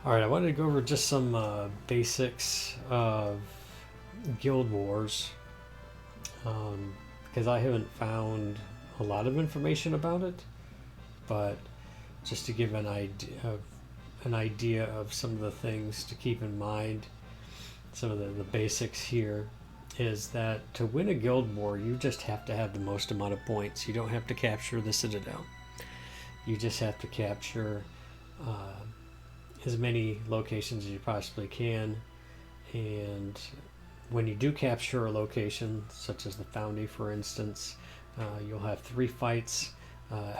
All right, I wanted to go over just some basics of Guild Wars because I haven't found a lot of information about it, but just to give an idea of some of the things to keep in mind, some of the basics here is that to win a Guild War, you just have to have the most amount of points. You don't have to capture the Citadel. You just have to capture uh, as many locations as you possibly can. And when you do capture a location, such as the Foundry, for instance, you'll have 3 fights.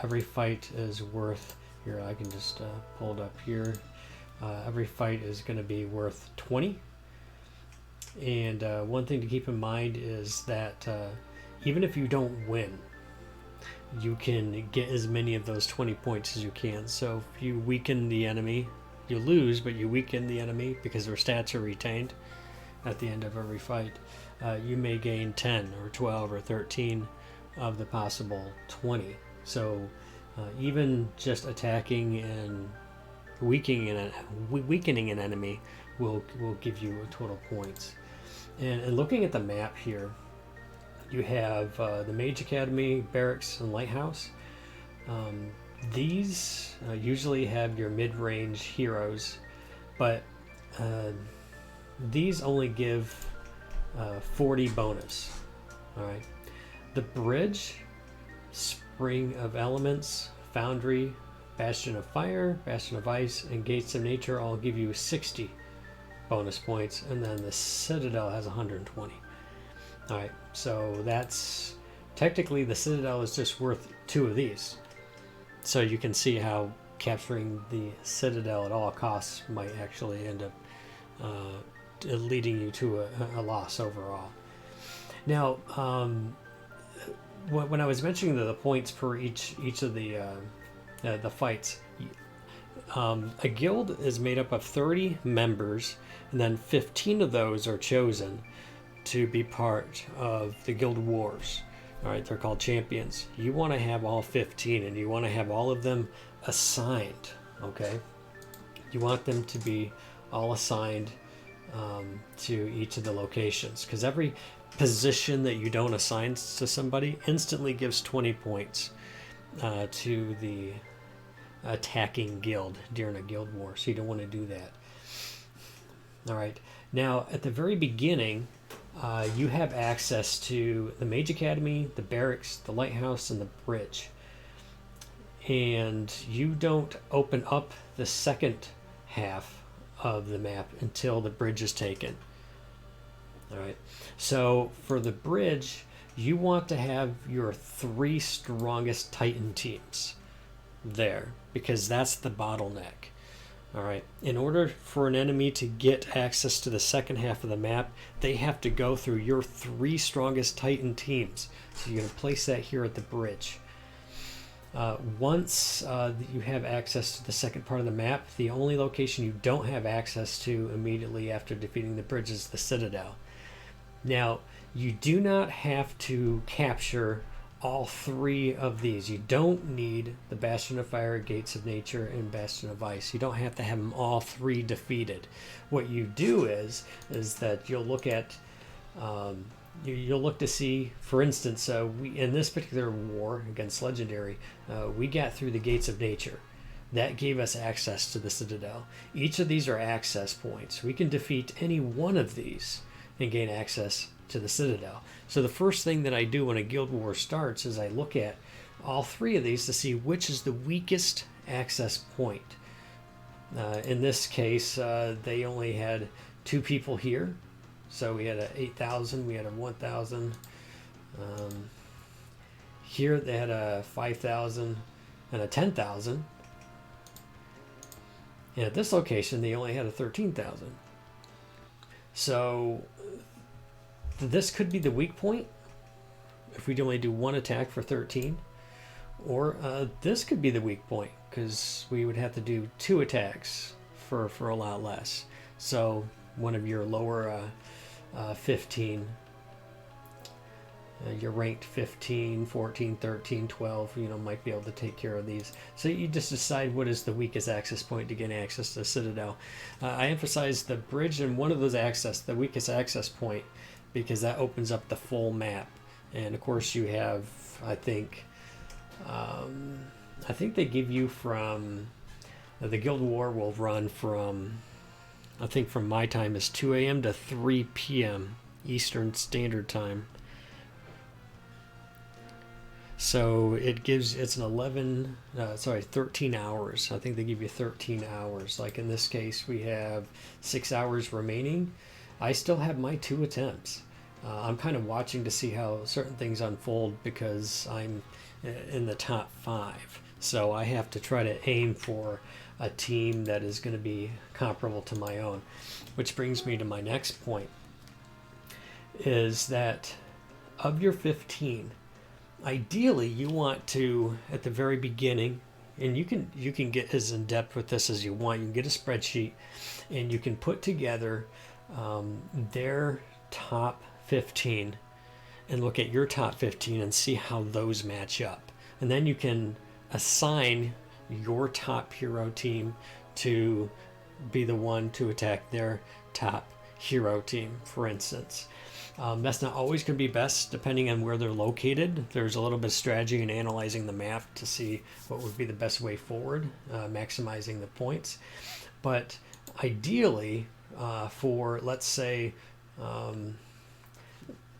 Every fight is worth, here I can just pull it up here. Every fight is going to be worth 20. And one thing to keep in mind is that even if you don't win, you can get as many of those 20 points as you can. So if you weaken the enemy, you lose, but you weaken the enemy because their stats are retained at the end of every fight. You may gain 10 or 12 or 13 of the possible 20. So even just attacking and weakening an enemy will give you total points. And looking at the map here, you have the Mage Academy, Barracks, and Lighthouse. These usually have your mid-range heroes, but these only give 40 bonus. All right. The Bridge, Spring of Elements, Foundry, Bastion of Fire, Bastion of Ice, and Gates of Nature all give you 60 bonus points, and then the Citadel has 120. All right, so that's technically the Citadel is just worth 2 of these. So you can see how capturing the Citadel at all costs might actually end up leading you to a loss overall. Now, when I was mentioning the points per each of the fights, a guild is made up of 30 members, and then 15 of those are chosen to be part of the Guild Wars. All right, they're called champions. You want to have all 15, and you want to have all of them assigned. Okay, you want them to be all assigned to each of the locations, because every position that you don't assign to somebody instantly gives 20 points to the attacking guild during a guild war. So you don't want to do that. All right, now at the very beginning, you have access to the Mage Academy, the Barracks, the Lighthouse, and the Bridge. And you don't open up the second half of the map until the bridge is taken. All right. So for the bridge, you want to have your 3 strongest Titan teams there, because that's the bottleneck. All right. In order for an enemy to get access to the second half of the map, they have to go through your 3 strongest Titan teams. So you're going to place that here at the bridge. Once you have access to the second part of the map, the only location you don't have access to immediately after defeating the bridge is the Citadel. Now, you do not have to capture all 3 of these. You don't need the Bastion of Fire, Gates of Nature, and Bastion of Ice. You don't have to have them all 3 defeated. What you do is that you'll look at you'll look to see, for instance, we in this particular war against Legendary, we got through the Gates of Nature. That gave us access to the Citadel. Each of these are access points. We can defeat any one of these and gain access to the Citadel. So the first thing that I do when a guild war starts is I look at all 3 of these to see which is the weakest access point. In this case, they only had 2 people here. So we had a 8,000, we had a 1,000. Here they had a 5,000 and a 10,000. And at this location, they only had a 13,000. So this could be the weak point if we only do 1 attack for 13. Or this could be the weak point because we would have to do 2 attacks for a lot less. So one of your lower 15 you're ranked 15, 14, 13, 12, might be able to take care of these. So you just decide what is the weakest access point to gain access to Citadel. I emphasize the bridge and one of those the weakest access point, because that opens up the full map. And of course you have, I think they give you from, the Guild War will run from, I think from my time is 2 a.m. to 3 p.m. Eastern Standard Time. So it's an 13 hours. I think they give you 13 hours. Like in this case, we have 6 hours remaining. I still have my 2 attempts. I'm kind of watching to see how certain things unfold because I'm in the top 5. So I have to try to aim for a team that is going to be comparable to my own. Which brings me to my next point, is that of your 15, ideally you want to, at the very beginning, and you can get as in depth with this as you want. You can get a spreadsheet and you can put together their top 15 and look at your top 15 and see how those match up. And then you can assign your top hero team to be the one to attack their top hero team, for instance. That's not always going to be best depending on where they're located. There's a little bit of strategy in analyzing the map to see what would be the best way forward, maximizing the points. But ideally, for let's say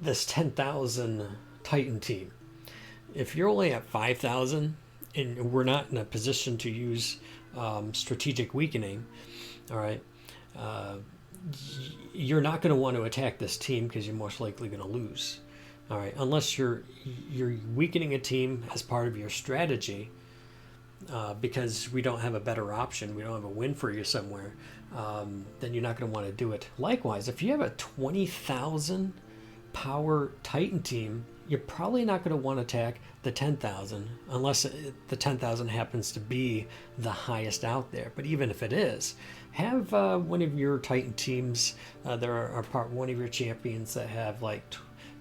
this 10,000 Titan team, if you're only at 5,000 and we're not in a position to use strategic weakening, all right, you're not going to want to attack this team because you're most likely going to lose. All right, unless you're weakening a team as part of your strategy, because we don't have a better option, we don't have a win for you somewhere, then you're not going to want to do it. Likewise, if you have a 20,000 power Titan team, you're probably not going to want to attack the 10,000 unless the 10,000 happens to be the highest out there. But even if it is, have one of your Titan teams, one of your champions that have like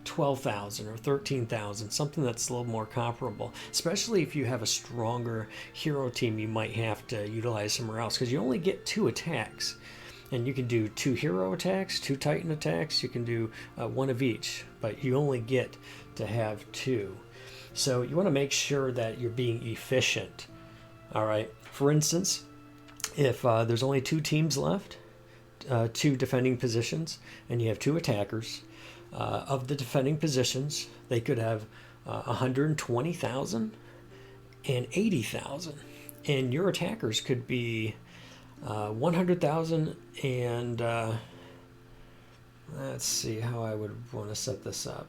12,000 or 13,000, something that's a little more comparable. Especially if you have a stronger hero team, you might have to utilize somewhere else because you only get 2 attacks. And you can do 2 hero attacks, 2 Titan attacks. You can do 1 of each, but you only get to have 2. So you want to make sure that you're being efficient. All right. For instance, if there's only 2 teams left, 2 defending positions, and you have 2 attackers, of the defending positions, they could have 120,000 and 80,000, and your attackers could be 100,000 and let's see how I would want to set this up.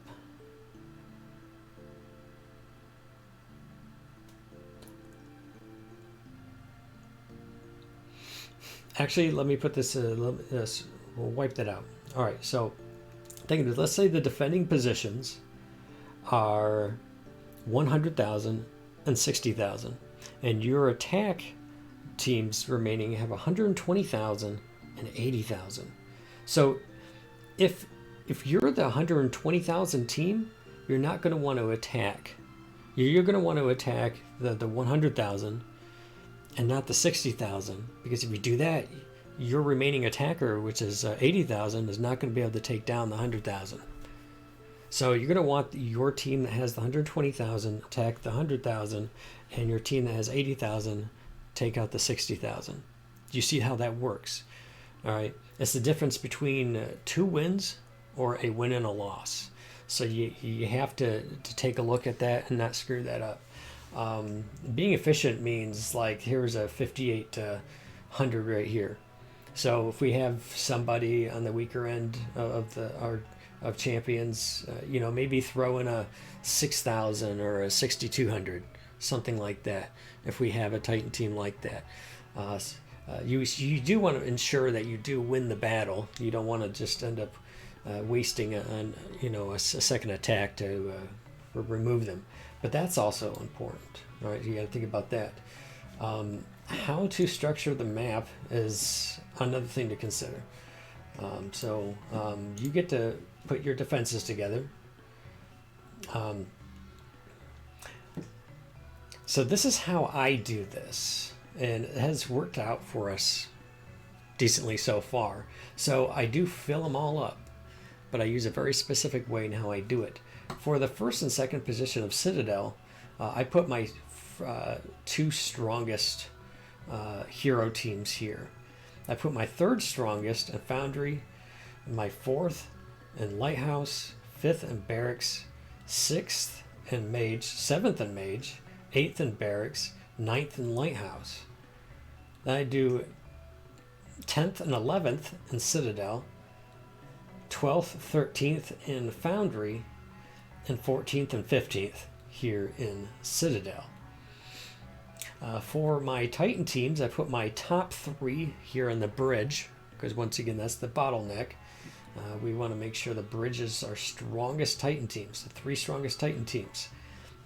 Actually, let me put this, we'll wipe that out. All right, so let's say the defending positions are 100,000 and 60,000, and your attack teams remaining have 120,000 and 80,000. So if you're the 120,000 team, you're not going to want to attack. You're going to want to attack the 100,000 and not the 60,000, because if you do that, your remaining attacker, which is 80,000, is not going to be able to take down the 100,000. So you're going to want your team that has the 120,000 attack the 100,000, and your team that has 80,000 take out the 60,000. You see how that works? All right. It's the difference between 2 wins or a win and a loss. So you have to take a look at that and not screw that up. Being efficient means like here's a 58 to 100 right here. So if we have somebody on the weaker end of champions, maybe throw in a 6,000 or a 6,200, something like that. If we have a Titan team like that, you do want to ensure that you do win the battle. You don't want to just end up wasting a second attack to remove them. But that's also important, right? You got to think about that. How to structure the map is another thing to consider. So you get to put your defenses together. Um, so this is how I do this, and it has worked out for us decently so far. So I do fill them all up, but I use a very specific way in how I do it. For the first and second position of Citadel, I put my two strongest hero teams here. I put my third strongest in Foundry, my fourth in Lighthouse, fifth in Barracks, sixth in Mage, seventh in Mage, eighth in Barracks, ninth in Lighthouse. Then I do 10th and 11th in Citadel, 12th, 13th in Foundry, and 14th and 15th here in Citadel. For my Titan teams, I put my top three here in the bridge, because once again, that's the bottleneck. We want to make sure the bridge is our strongest Titan teams, the three strongest Titan teams.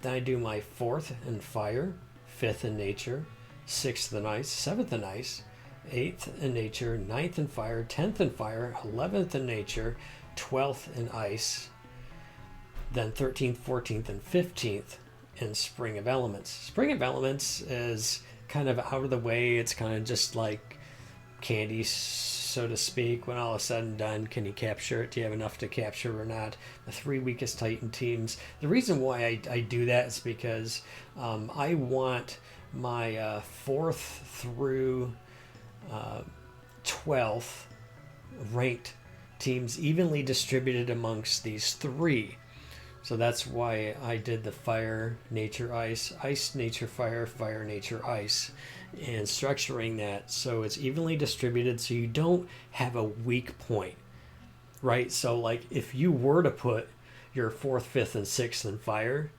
Then I do my fourth in Fire, fifth in Nature, sixth in Ice, seventh in Ice, eighth in Nature, ninth in Fire, 10th in Fire, 11th in Nature, 12th in Ice, then 13th, 14th, and 15th in Spring of Elements. Spring of Elements is kind of out of the way. It's kind of just like candy, so to speak. When all is said and done, can you capture it? Do you have enough to capture or not? The three weakest Titan teams. The reason why I do that is because I want my 4th through 12th ranked teams evenly distributed amongst these three. So that's why I did the Fire, Nature, Ice, Ice, Nature, Fire, Fire, Nature, Ice, and structuring that so it's evenly distributed so you don't have a weak point, right? So like if you were to put your 4th, 5th, and 6th in Fire,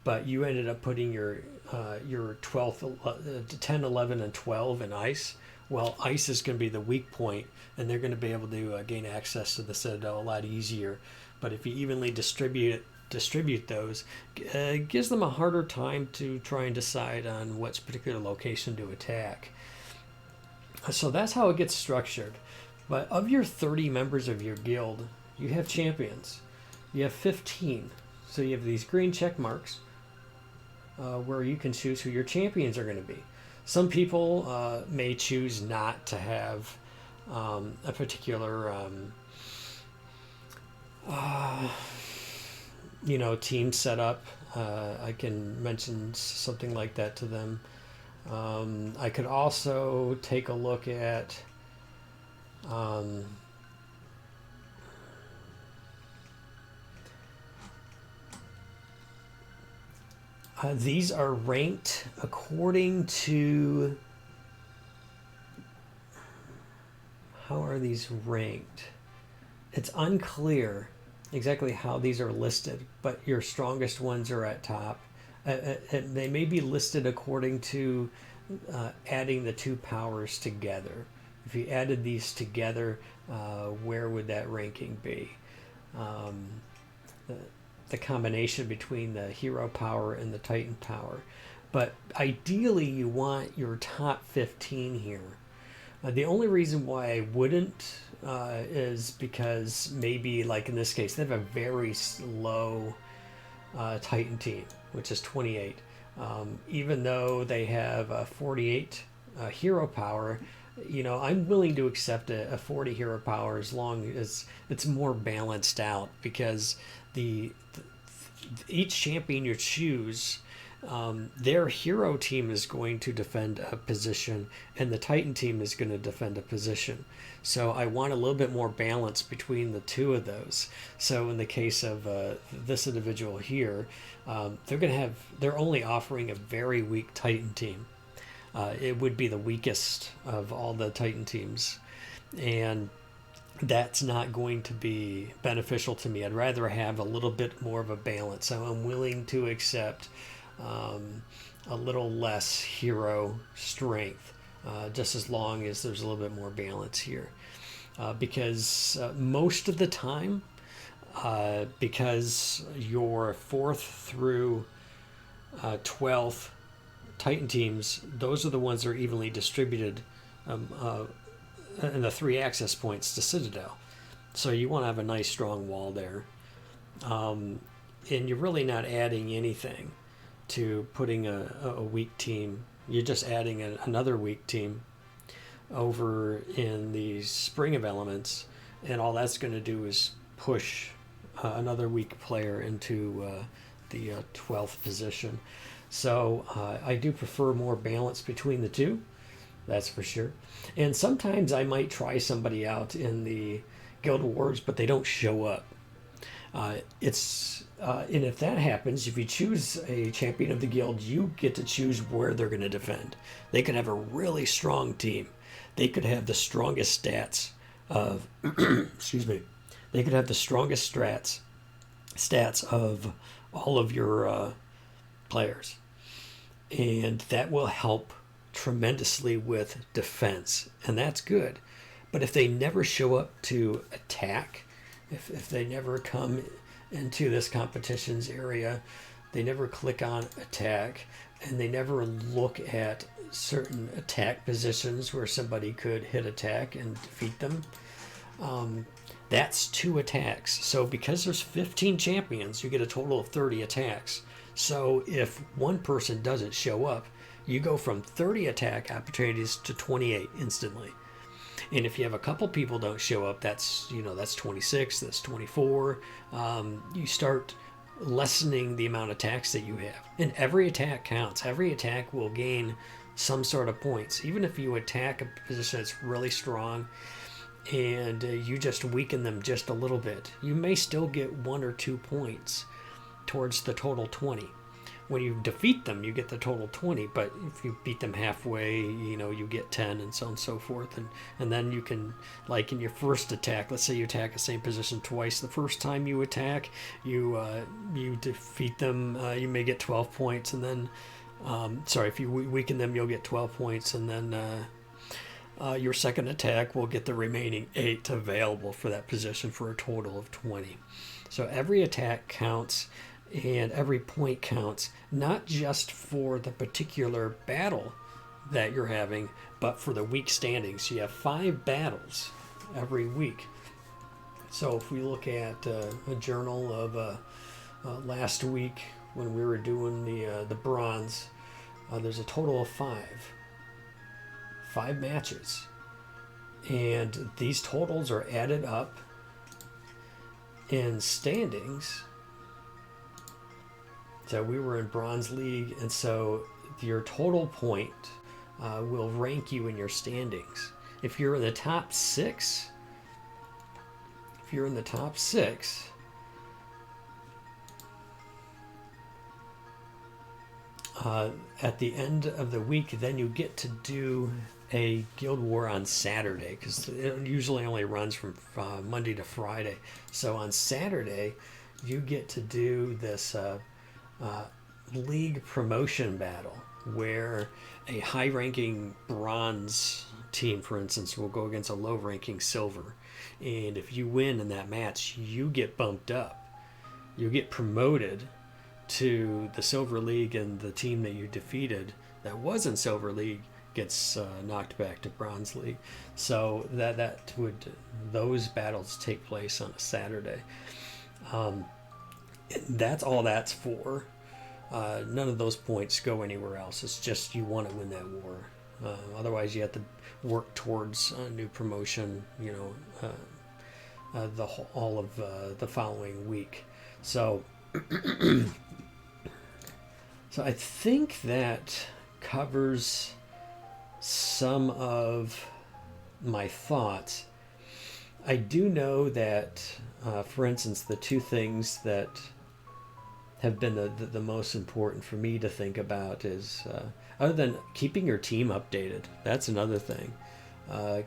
but you ended up putting your 12th, 10, 11, and 12 in Ice, well, Ice is going to be the weak point, and they're going to be able to gain access to the Citadel a lot easier. But if you evenly distribute those, it gives them a harder time to try and decide on which particular location to attack. So that's how it gets structured. But of your 30 members of your guild, you have champions. You have 15. So you have these green check marks where you can choose who your champions are going to be. Some people may choose not to have a particular team set up. I can mention something like that to them. I could also take a look at these are ranked according to, how are these ranked? It's unclear exactly how these are listed, but your strongest ones are at top. They may be listed according to adding the two powers together. If you added these together, where would that ranking be? The combination between the hero power and the Titan power. But ideally, you want your top 15 here. The only reason why I wouldn't is because maybe, like in this case, they have a very low Titan team, which is 28. Even though they have a 48 hero power, I'm willing to accept a 40 hero power as long as it's more balanced out, because each champion you choose, their hero team is going to defend a position and the Titan team is going to defend a position. So I want a little bit more balance between the two of those. So in the case of this individual here, they're only offering a very weak Titan team. It would be the weakest of all the Titan teams, and that's not going to be beneficial to me. I'd rather have a little bit more of a balance. So I'm willing to accept a little less hero strength, just as long as there's a little bit more balance here. Because most of the time, because your 4th through 12th Titan teams, those are the ones that are evenly distributed in the 3 access points to Citadel. So you want to have a nice strong wall there. and you're really not adding anything to putting a weak team. You're just adding another weak team over in the Spring of Elements, and all that's going to do is push another weak player into the 12th position. So I do prefer more balance between the two, that's for sure. And sometimes I might try somebody out in the Guild Wars, but they don't show up. And if that happens, if you choose a champion of the guild, you get to choose where they're going to defend. They could have a really strong team. They could have the strongest stats of, excuse me, they could have the strongest stats of all of your players. And that will help tremendously with defense. And that's good. But if they never show up to attack, if they never come into this competitions area, they never click on attack, and they never look at certain attack positions where somebody could hit attack and defeat them, that's 2 attacks. So because there's 15 champions, you get a total of 30 attacks. So if one person doesn't show up, you go from 30 attack opportunities to 28 instantly. And if you have a couple people don't show up, that's 26, that's 24. You start lessening the amount of attacks that you have. And every attack counts. Every attack will gain some sort of points. Even if you attack a position that's really strong and you just weaken them just a little bit, you may still get 1 or 2 points towards the total 20. When you defeat them, you get the total 20, but if you beat them halfway, you get 10, and so on and so forth. And then you can, like in your first attack, let's say you attack the same position twice. The first time you attack, you defeat them, you may get 12 points, and then, if you weaken them, you'll get 12 points, and then your second attack will get the remaining 8 available for that position for a total of 20. So every attack counts. And every point counts, not just for the particular battle that you're having, but for the week standings. You have 5 battles every week. So if we look at a journal of last week when we were doing the bronze, there's a total of 5 matches. And these totals are added up in standings. So we were in Bronze League, and so your total point will rank you in your standings. If you're in the top 6, at the end of the week, then you get to do a Guild War on Saturday, because it usually only runs from Monday to Friday. So on Saturday, you get to do this league promotion battle where a high-ranking bronze team, for instance, will go against a low-ranking silver, and if you win in that match, you get bumped up. You get promoted to the Silver League, and the team that you defeated that was in Silver League gets knocked back to Bronze League. So those battles take place on a Saturday. That's all that's for. None of those points go anywhere else. It's just you want to win that war. Otherwise, you have to work towards a new promotion, all of the following week. So I think that covers some of my thoughts. I do know that, for instance, the 2 things that have been the most important for me to think about is, other than keeping your team updated, that's another thing.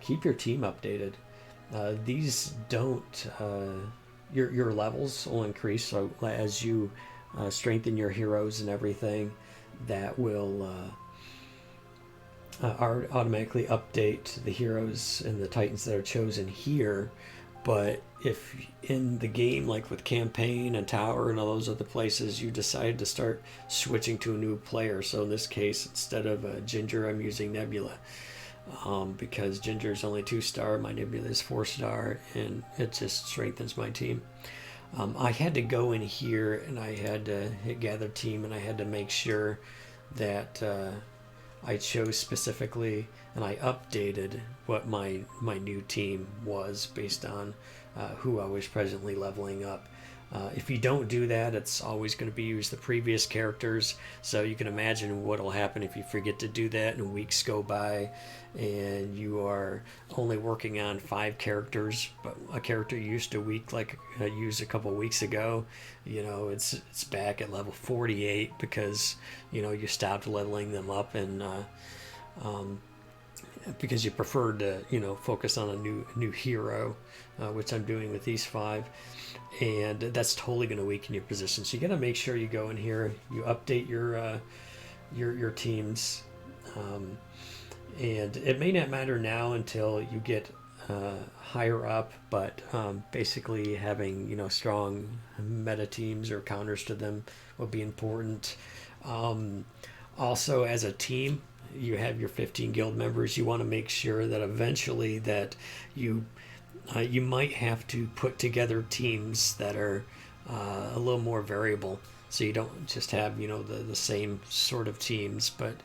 Keep your team updated. These don't, your levels will increase, so as you strengthen your heroes and everything, that will automatically update the heroes and the titans that are chosen here. But if in the game, like with campaign and tower and all those other places, you decide to start switching to a new player, so in this case, instead of Ginger, I'm using Nebula, because Ginger's only 2-star, my Nebula is 4-star, and it just strengthens my team. I had to go in here and I had to hit gather team, and I had to make sure that I chose specifically, and I updated what my new team was based on who I was presently leveling up. If you don't do that, it's always going to be use the previous characters. So you can imagine what will happen if you forget to do that and weeks go by and you are only working on 5 characters, but a character you used a week, like used a couple weeks ago, it's back at level 48 because you stopped leveling them up, and because you preferred to focus on a new hero, which I'm doing with these 5, and that's totally going to weaken your position. So you got to make sure you go in here, you update your teams, and it may not matter now until you get higher up, but basically having strong meta teams or counters to them will be important. Also, as a team, you have your 15 guild members. You want to make sure that eventually that you might have to put together teams that are a little more variable, so you don't just have the same sort of teams, but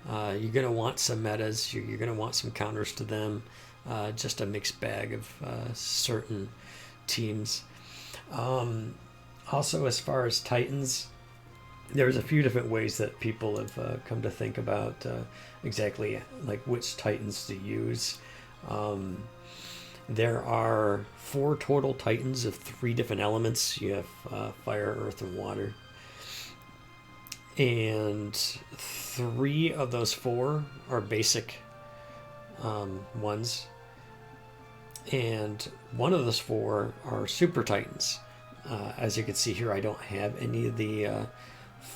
you're going to want some metas, you're going to want some counters to them, just a mixed bag of certain teams. Also, as far as Titans, there's a few different ways that people have come to think about exactly like which Titans to use. There are 4 total Titans of 3 different elements. You have fire, earth, and water. And 3 of those 4 are basic ones. And 1 of those 4 are super Titans. As you can see here, I don't have any of the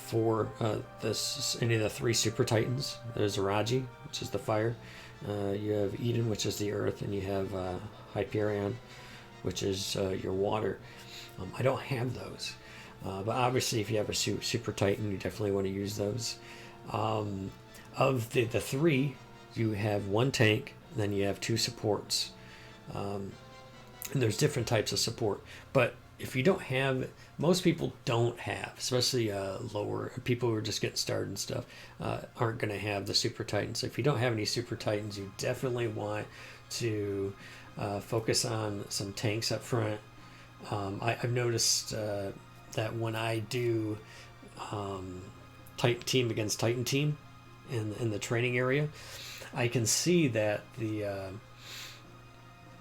any of the 3 super Titans. There's Araji, which is the fire. You have Eden, which is the earth, and you have Hyperion, which is your water. I don't have those, but obviously if you have a super Titan, you definitely want to use those. Of the 3, you have 1 tank, and then you have 2 supports, and there's different types of support. But if you don't have, most people don't have, especially lower people who are just getting started and stuff, aren't going to have the super Titans. So if you don't have any super Titans, you definitely want to focus on some tanks up front. I've noticed that when I do Titan team against Titan team in the training area, I can see that the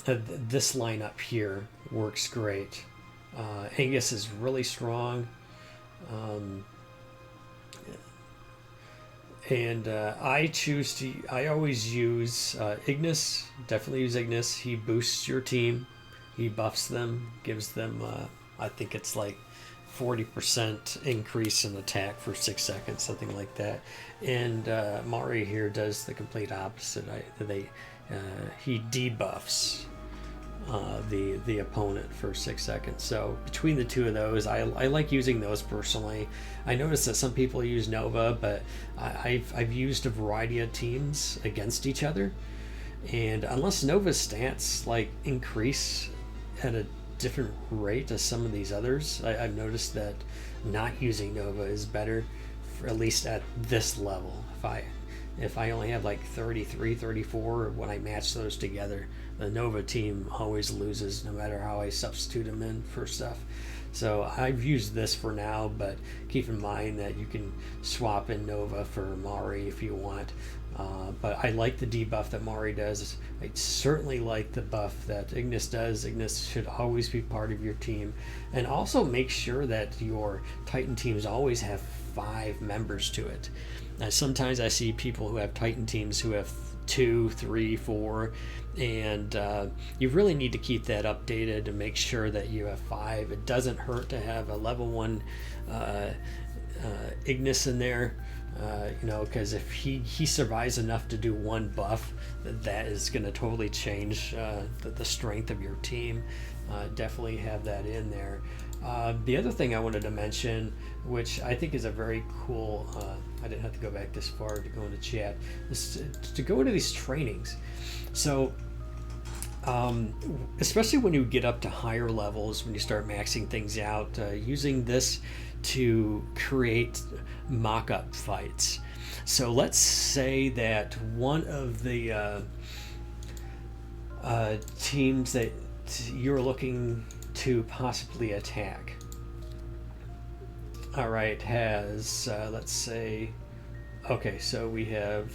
this lineup here works great. Angus is really strong, and I always use Ignis. Definitely use Ignis. He boosts your team, he buffs them, gives them I think it's like 40% increase in attack for 6 seconds, something like that. And Mari here does the complete opposite. He debuffs the opponent for 6 seconds. So between the 2 of those, I like using those personally. I noticed that some people use Nova, but I've used a variety of teams against each other, and unless Nova's stats like increase at a different rate as some of these others, I've noticed that not using Nova is better, for at least at this level. If I only have like 33, 34, when I match those together, the Nova team always loses no matter how I substitute them in for stuff. So I've used this for now, but keep in mind that you can swap in Nova for Mari if you want. But I like the debuff that Mari does. I certainly like the buff that Ignis does. Ignis should always be part of your team. And also make sure that your Titan teams always have 5 members to it. Now, sometimes I see people who have Titan teams who have 2, 3, 4, and you really need to keep that updated and make sure that you have 5. It doesn't hurt to have a level 1 Ignis in there, because if he survives enough to do 1 buff, that is going to totally change the strength of your team. Definitely have that in there. The other thing I wanted to mention, which I think is a very cool, I didn't have to go back this far to go into chat, is to go into these trainings. So especially when you get up to higher levels, when you start maxing things out, using this to create mock-up fights. So let's say that one of the teams that you're looking to possibly attack, all right, has, let's say, okay, so we have,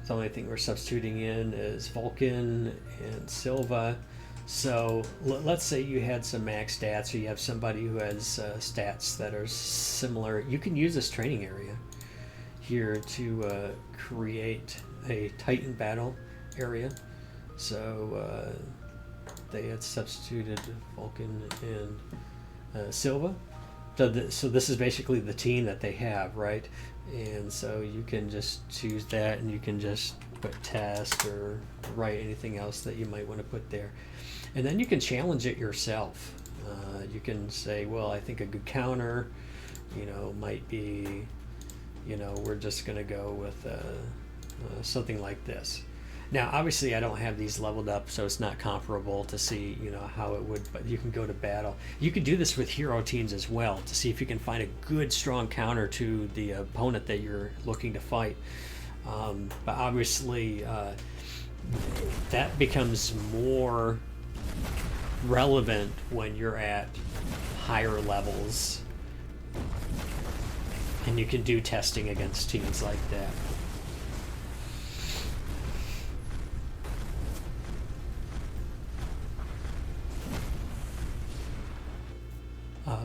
the only thing we're substituting in is Vulcan and Silva. So let's say you had some max stats, or you have somebody who has stats that are similar. You can use this training area here to create a Titan battle area. So they had substituted Vulcan and Silva. So this is basically the team that they have, right? And so you can just choose that, and you can just put test or write anything else that you might want to put there. And then you can challenge it yourself. You can say, well, I think a good counter, might be, we're just going to go with something like this. Now, obviously, I don't have these leveled up, so it's not comparable to see, how it would, but you can go to battle. You can do this with hero teams as well to see if you can find a good, strong counter to the opponent that you're looking to fight. But obviously, that becomes more relevant when you're at higher levels, and you can do testing against teams like that.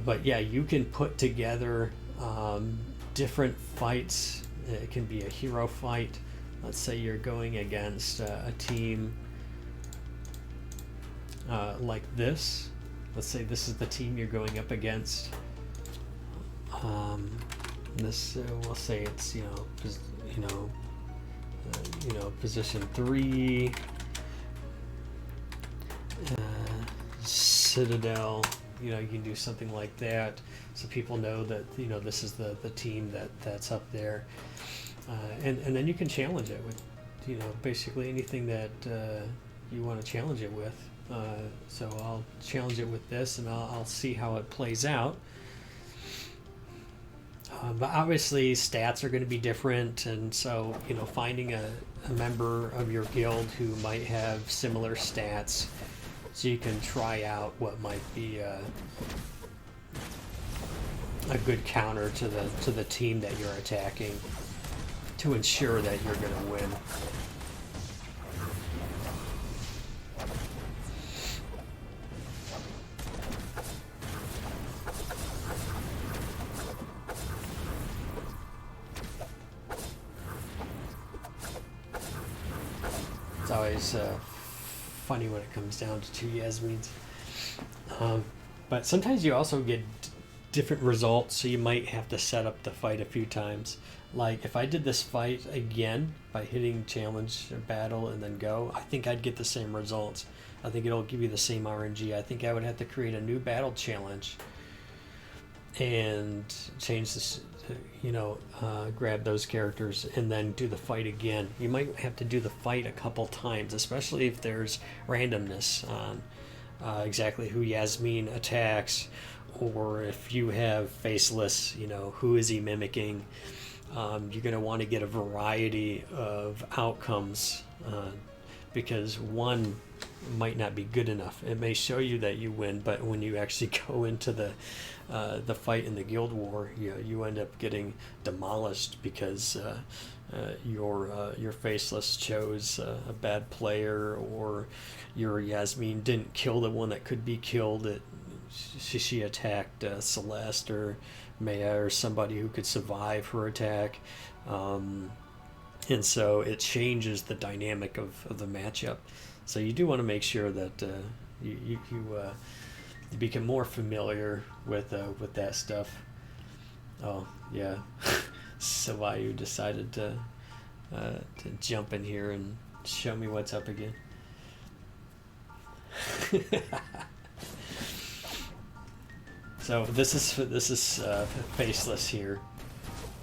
But yeah, you can put together different fights. It can be a hero fight. Let's say you're going against a team like this. Let's say this is the team you're going up against. This we'll say it's position 3, Citadel. You can do something like that, so people know that this is the team that's up there, and then you can challenge it with basically anything that you want to challenge it with. So I'll challenge it with this, and I'll see how it plays out. But obviously stats are going to be different, and so finding a member of your guild who might have similar stats, so you can try out what might be a good counter to the team that you're attacking to ensure that you're going to win. It's always funny when it comes down to two Yasmins. But sometimes you also get different results, so you might have to set up the fight a few times. Like if I did this fight again by hitting challenge or battle and then go, I think I'd get the same results. I think it'll give you the same RNG. I think I would have to create a new battle challenge and change this, grab those characters and then do the fight again. You might have to do the fight a couple times, especially if there's randomness on exactly who Yasmin attacks, or if you have faceless, who is he mimicking. You're going to want to get a variety of outcomes because one might not be good enough. It may show you that you win, but when you actually go into the fight in the guild war, you end up getting demolished because your faceless chose a bad player, or your Yasmin didn't kill the one that could be killed. She attacked Celeste or Maya or somebody who could survive her attack, and so it changes the dynamic of the matchup. So you do want to make sure that you become more familiar with that stuff. Oh yeah, Savayu decided to jump in here and show me what's up again. So this is faceless here.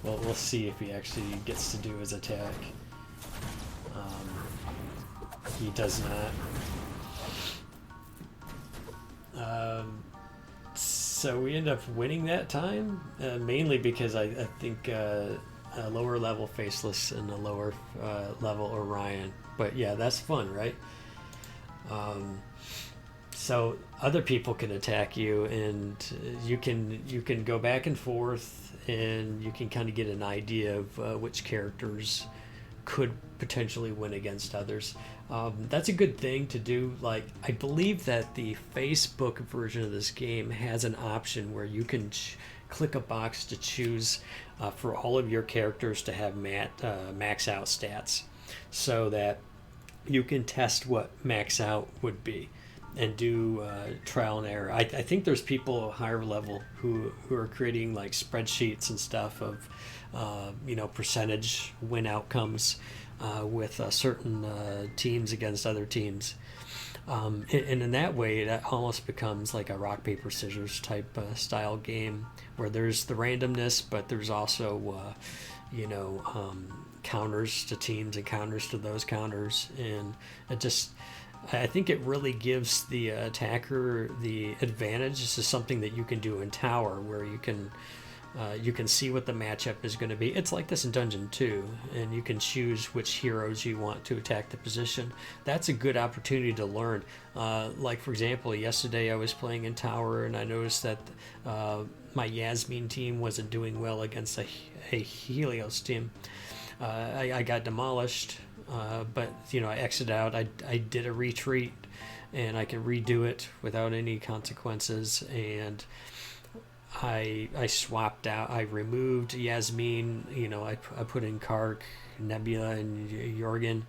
Well, we'll see if he actually gets to do his attack. he does not. So we end up winning that time, mainly because I think a lower level Faceless and a lower level Orion. But yeah, that's fun, right? So other people can attack you, and you can go back and forth, and you can kind of get an idea of which characters could potentially win against others. That's a good thing to do. Like, I believe that the Facebook version of this game has an option where you can click a box to choose for all of your characters to have max out stats, so that you can test what max out would be and do trial and error. I think there's people higher level who are creating like spreadsheets and stuff of percentage win outcomes with certain teams against other teams. And in that way, that almost becomes like a rock, paper, scissors type style game where there's the randomness, but there's also, counters to teams and counters to those counters. And I think it really gives the attacker the advantage. This is something that you can do in Tower, where you can see what the matchup is going to be. It's like this in Dungeon 2, and you can choose which heroes you want to attack the position. That's a good opportunity to learn. Like, for example, yesterday I was playing in Tower, and I noticed that my Yasmin team wasn't doing well against a Helios team. I got demolished, but I exited out. I did a retreat, and I could redo it without any consequences, and I swapped out. I removed Yasmin. I put in Kark, Nebula, and Jorgen,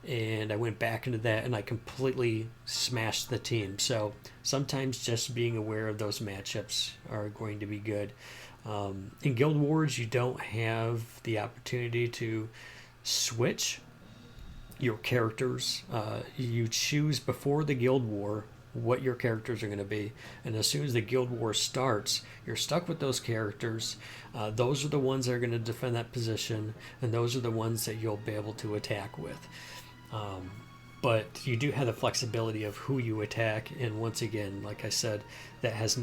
and I went back into that, and I completely smashed the team. So sometimes just being aware of those matchups are going to be good. In Guild Wars, you don't have the opportunity to switch your characters. You choose before the Guild War what your characters are going to be, and as soon as the Guild War starts, you're stuck with those characters. Those are the ones that are going to defend that position, and those are the ones that you'll be able to attack with. But you do have the flexibility of who you attack, and once again, like I said, that has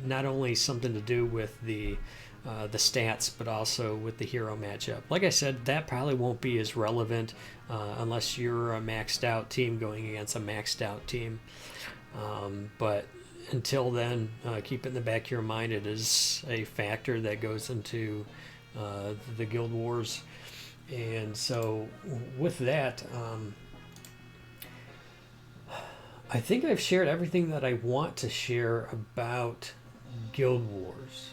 not only something to do with the stats, but also with the hero matchup. Like I said, that probably won't be as relevant unless you're a maxed out team going against a maxed out team. But until then, keep it in the back of your mind. It is a factor that goes into the Guild Wars. And so with that, I think I've shared everything that I want to share about Guild Wars.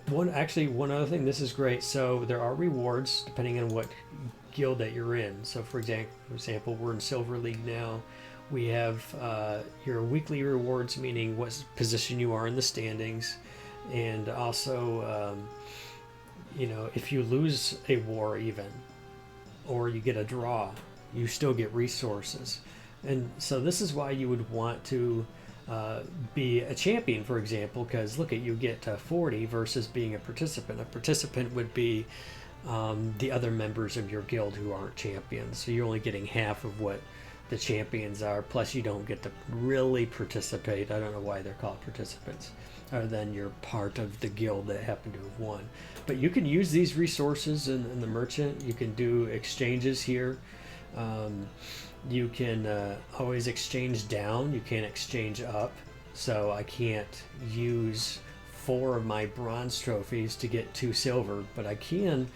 One other thing, this is great. So there are rewards depending on what guild that you're in. So for example, we're in Silver League now. We have your weekly rewards, meaning what position you are in the standings, and also if you lose a war even, or you get a draw, you still get resources. And so this is why you would want to be a champion, for example, because look, you get 40 versus being a participant. A participant would be the other members of your guild who aren't champions. So you're only getting half of what the champions are, plus you don't get to really participate. I don't know why they're called participants, other than you're part of the guild that happened to have won. But you can use these resources in the merchant. You can do exchanges here. You can always exchange down. You can't exchange up. So I can't use 4 of my bronze trophies to get 2 silver, but I can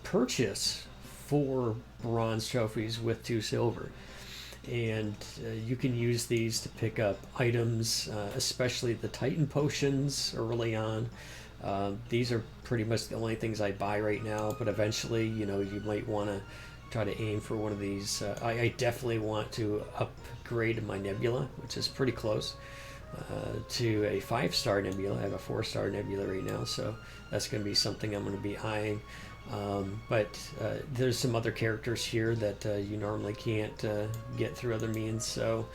purchase 4 bronze trophies with 2 silver. And you can use these to pick up items, especially the Titan potions early on. These are pretty much the only things I buy right now, but eventually, you might want to try to aim for one of these. I definitely want to upgrade my Nebula, which is pretty close to a 5-star Nebula. I have a 4-star Nebula right now, so that's going to be something I'm going to be eyeing. But there's some other characters here that you normally can't get through other means, so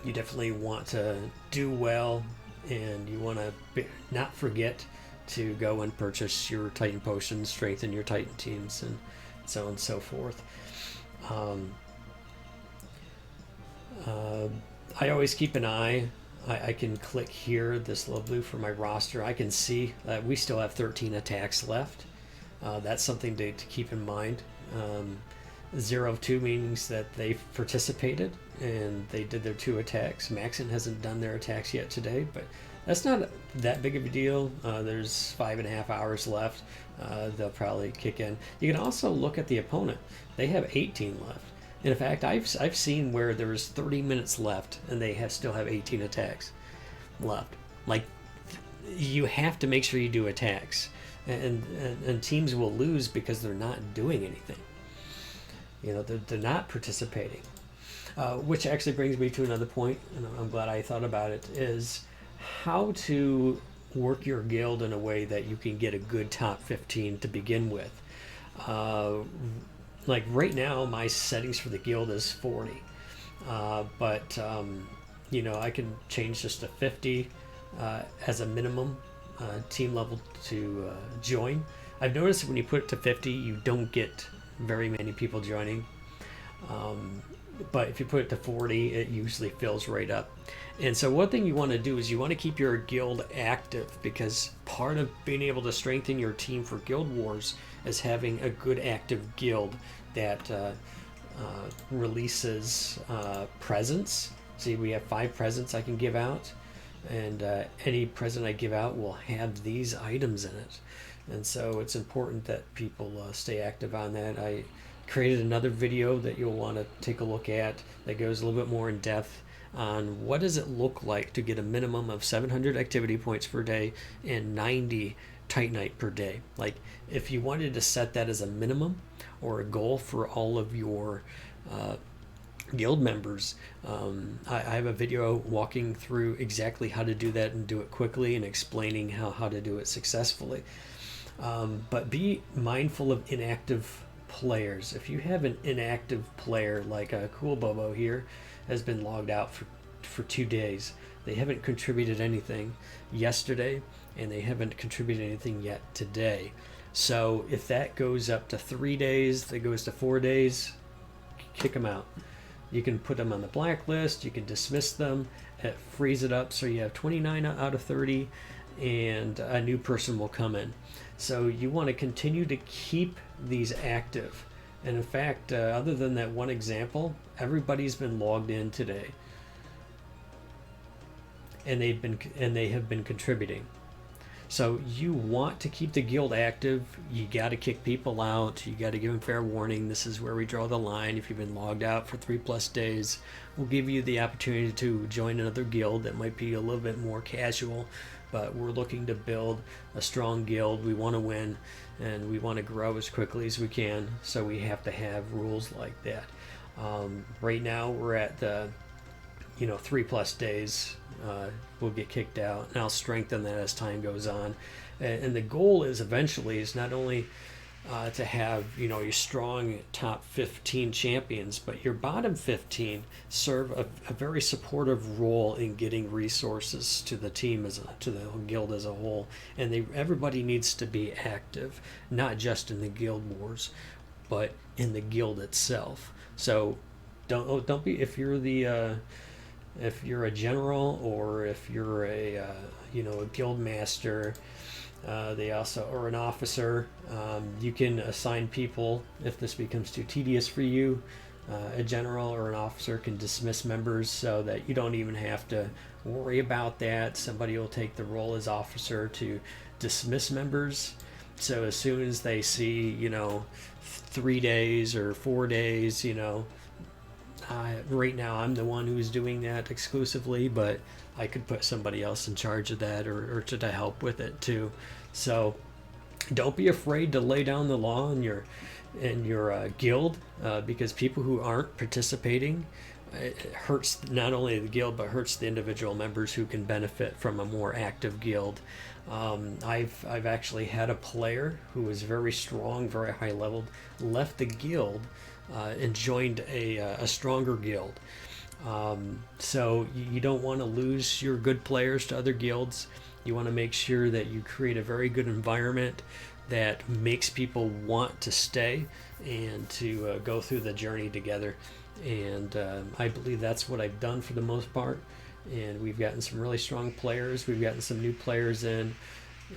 you definitely want to do well, and you want to not forget to go and purchase your Titan potions, strengthen your Titan teams, and so on and so forth. I always keep an eye. I can click here, this little blue for my roster. I can see that we still have 13 attacks left. That's something to keep in mind. 0 of 2 means that they participated and they did their 2 attacks. Maxon hasn't done their attacks yet today, but that's not that big of a deal. There's 5.5 hours left. They'll probably kick in. You can also look at the opponent. They have 18 left. In fact, I've seen where there's 30 minutes left and they still have 18 attacks left. Like, you have to make sure you do attacks, and teams will lose because they're not doing anything. You know, they're not participating. Which actually brings me to another point, and I'm glad I thought about it, is how to work your guild in a way that you can get a good top 15 to begin with. Like right now, my settings for the guild is 40, but you know, I can change this to 50 as a minimum team level to join. I've noticed that when you put it to 50, you don't get very many people joining, but if you put it to 40, it usually fills right up. And so one thing you want to do is you want to keep your guild active, because part of being able to strengthen your team for Guild Wars is having a good active guild that releases presents. See, we have 5 presents I can give out, and any present I give out will have these items in it. And so it's important that people stay active on that. I created another video that you'll want to take a look at that goes a little bit more in depth on what does it look like to get a minimum of 700 activity points per day and 90 Titanite per day. Like, if you wanted to set that as a minimum or a goal for all of your guild members, I have a video walking through exactly how to do that and do it quickly, and explaining how to do it successfully. But be mindful of inactive players. If you have an inactive player, like a Cool Bobo here has been logged out for 2 days, they haven't contributed anything yesterday, and they haven't contributed anything yet today. So if that goes up to 3 days, that goes to 4 days, kick them out. You can put them on the blacklist, you can dismiss them, freeze it up so you have 29 out of 30, and a new person will come in. So you want to continue to keep these active. And in fact, other than that one example, everybody's been logged in today, and they have been contributing. So you want to keep the guild active. You got to kick people out. You got to give them fair warning. This is where we draw the line. If you've been logged out for 3+ days, we'll give you the opportunity to join another guild that might be a little bit more casual. But we're looking to build a strong guild. We want to win, and we want to grow as quickly as we can. So we have to have rules like that. Right now we're at the 3+ days. We'll get kicked out, and I'll strengthen that as time goes on. And the goal is eventually is not only to have your strong top 15 champions, but your bottom 15 serve a very supportive role in getting resources to the team, to the guild as a whole. And everybody needs to be active, not just in the guild wars, but in the guild itself. So don't be, if you're a general, or if you're a guild master, they also, or an officer, you can assign people if this becomes too tedious for you. A general or an officer can dismiss members so that you don't even have to worry about that. Somebody will take the role as officer to dismiss members. So as soon as they see 3 days or 4 days, right now I'm the one who's doing that exclusively, but I could put somebody else in charge of that, or to help with it too. So don't be afraid to lay down the law in your guild, because people who aren't participating, it hurts not only the guild, but hurts the individual members who can benefit from a more active guild. I've actually had a player who was very strong, very high leveled, left the guild and joined a stronger guild. So you don't want to lose your good players to other guilds. You want to make sure that you create a very good environment, that makes people want to stay and to go through the journey together. And I believe that's what I've done for the most part. And we've gotten some really strong players. We've gotten some new players in,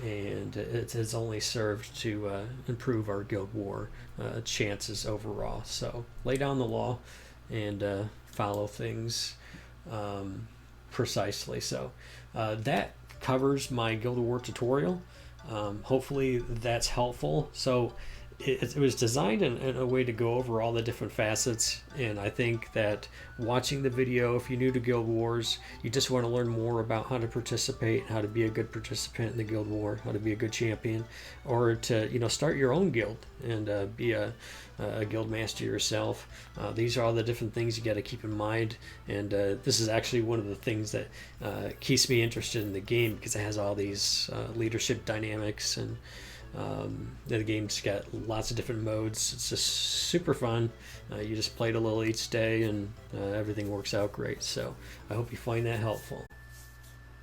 and it has only served to improve our Guild War chances overall. So lay down the law and follow things precisely. So that covers my Guild War tutorial. Hopefully that's helpful. So it was designed in a way to go over all the different facets, and I think that watching the video, if you're new to Guild Wars, you just want to learn more about how to participate, how to be a good participant in the Guild War, how to be a good champion, or to start your own guild and be a guild master yourself. These are all the different things you got to keep in mind, and this is actually one of the things that keeps me interested in the game, because it has all these leadership dynamics, and the game's got lots of different modes. It's just super fun. You just play it a little each day, and everything works out great. So I hope you find that helpful.